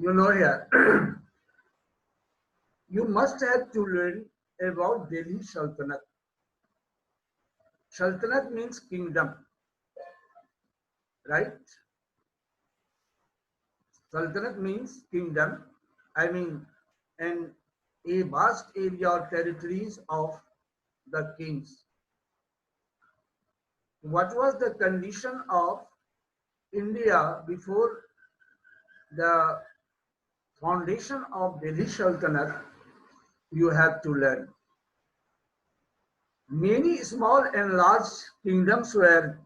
You know here, you must have to learn about Delhi Sultanate. Sultanate means kingdom, right? Sultanate means kingdom. I mean, and a vast area or territories of the kings. What was the condition of India before the foundation of Delhi Sultanate? You have to learn. Many small and large kingdoms were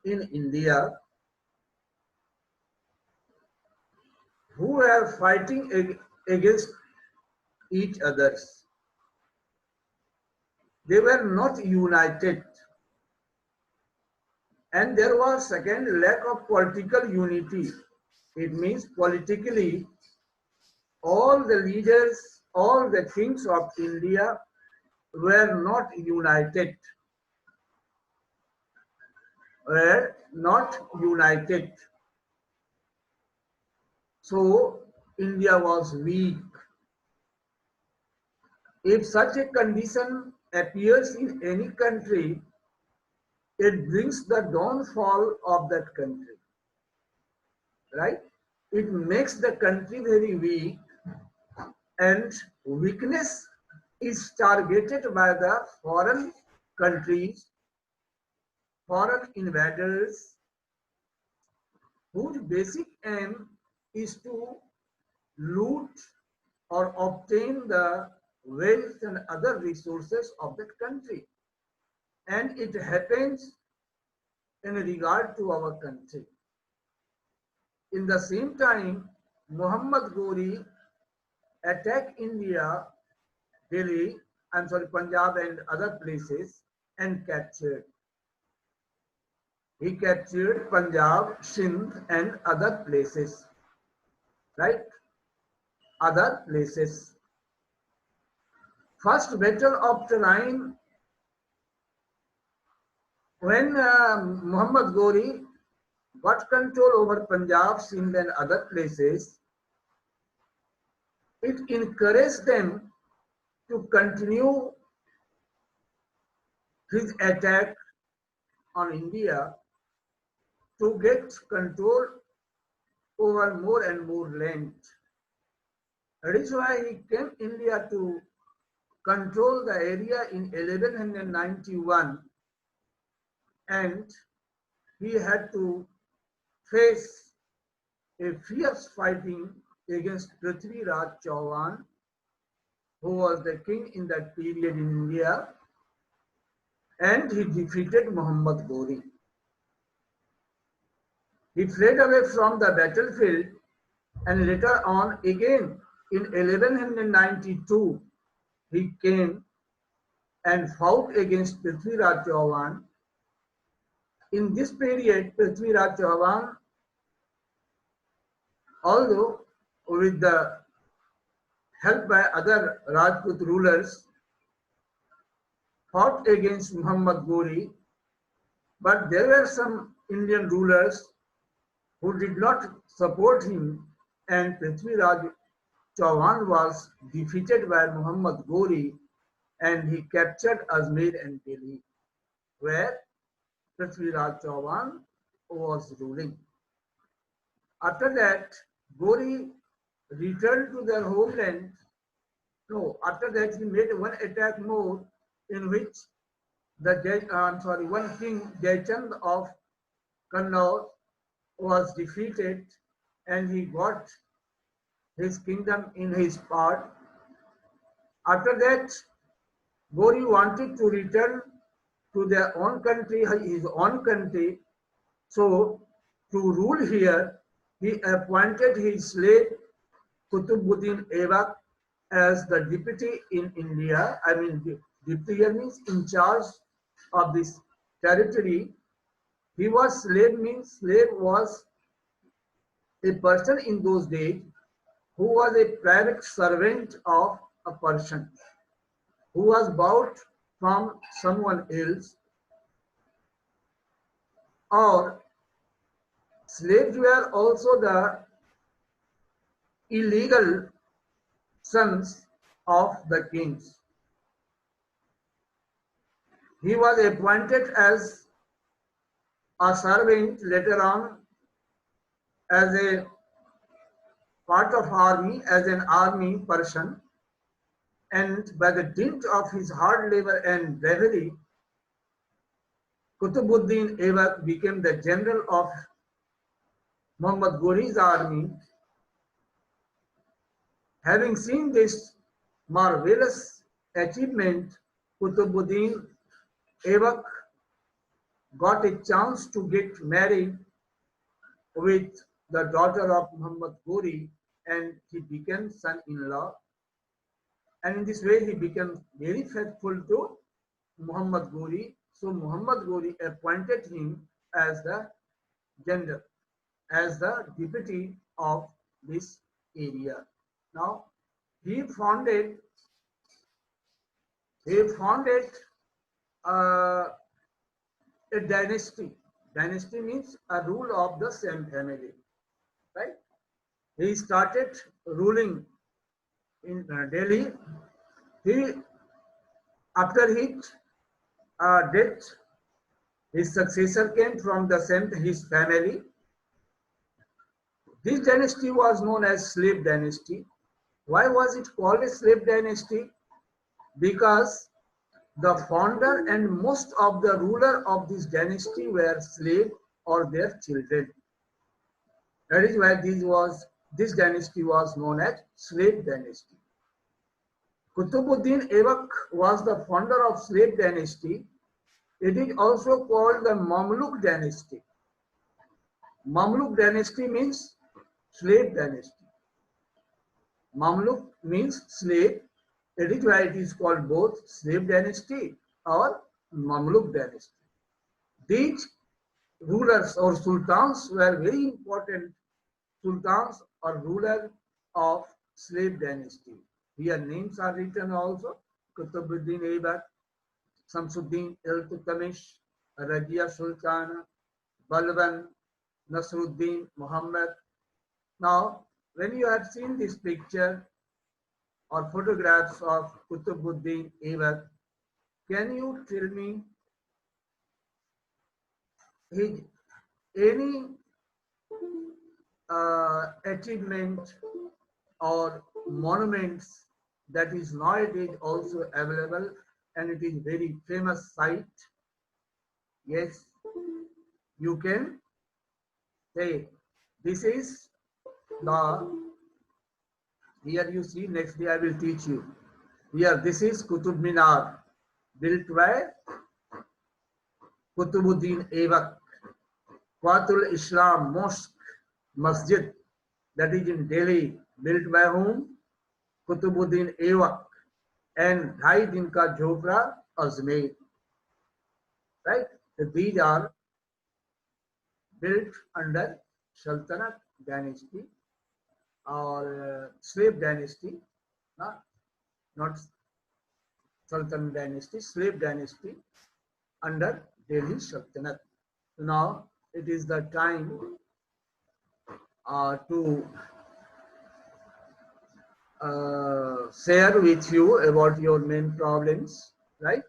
in India who were fighting against each others. They were not united. And there was second lack of political unity. It means politically all the leaders, all the kings of India were not united, were not united. So India was weak. If such a condition appears in any country, it brings the downfall of that country, right? It makes the country very weak, and weakness is targeted by the foreign countries, foreign invaders, whose basic aim is to loot or obtain the wealth and other resources of that country. And it happens in regard to our country. In the same time, Muhammad Ghori attacked India, Delhi, Punjab and other places and captured. He captured Punjab, Sindh and other places, right? Other places. First battle of Tarain, when Muhammad Ghori got control over Punjab, Sindh and other places, it encouraged them to continue his attack on India to get control over more and more land. That is why he came India to control the area in 1191, and he had to face a fierce fighting against Prithvi Raj Chauhan, who was the king in that period in India, and he defeated Muhammad Ghori. He fled away from the battlefield, and later on again in 1192 he came and fought against Prithvi Raj Chauhan. In this period, Prithvi Raj Chauhan, although with the help by other Rajput rulers, fought against Muhammad Ghori, but there were some Indian rulers who did not support him, and Prithvi Raj Chauhan was defeated by Muhammad Ghori, and he captured Ajmer and Delhi, where Prithvi Raj Chauhan was ruling. After that, Ghori returned to their homeland. No, after that he made one attack more, in which one king, Jaichand of Kannauj, was defeated, and he got his kingdom in his part. After that, Ghori wanted to return to their own country, his own country. So, to rule here, he appointed his slave Kutubuddin Aibak as the deputy in India. I mean, deputy means in charge of this territory. He was slave, means slave was a person in those days who was a private servant of a person who was bought from someone else, or slaves were also the illegal sons of the kings. He was appointed as a servant later on as a part of army, as an army person, and by the dint of his hard labor and bravery, Qutbuddin Aibak became the general of Muhammad Ghori's army. Having seen this marvelous achievement, Qutbuddin Aibak got a chance to get married with the daughter of Muhammad Ghori, and he became son-in-law. And in this way, he became very faithful to Muhammad Ghori. So Muhammad Ghori appointed him as the general, as the deputy of this area. Now, he founded uh, a dynasty. Dynasty means a rule of the same family, right? He started ruling in Delhi. He, after his death, his successor came from the same his family. This dynasty was known as slave dynasty. Why was it called a slave dynasty? Because the founder and most of the ruler of this dynasty were slaves or their children. That is why this dynasty was known as slave dynasty. Qutbuddin Aibak was the founder of slave dynasty. It is also called the Mamluk dynasty. Mamluk dynasty means slave dynasty. Mamluk means slave. That is why it is called both slave dynasty or Mamluk dynasty. These rulers or sultans were very important sultans or ruler of slave dynasty. Here names are written also: Qutbuddin Aibak, Samsuddin Iltutmish, Razia Sultana, Balban, Nasruddin Muhammad. Now, when you have seen this picture or photographs of Qutbuddin Aibak, can you tell me his any achievement or monuments that is nowadays also available, and it is very famous site? Yes, you can say this is the, here you see, next day I will teach you. Here this is Qutub Minar, built by Qutbuddin Aibak. Qatul Islam Mosque, Masjid, that is in Delhi, built by whom? Qutbuddin Aibak. And Dhai Din Ka Jhopra, Ajmer. Right? So these are built under Sultanate dynasty or slave dynasty, not Sultan dynasty, slave dynasty under Delhi Sultanate. Now it is the time to share with you about your main problems, right?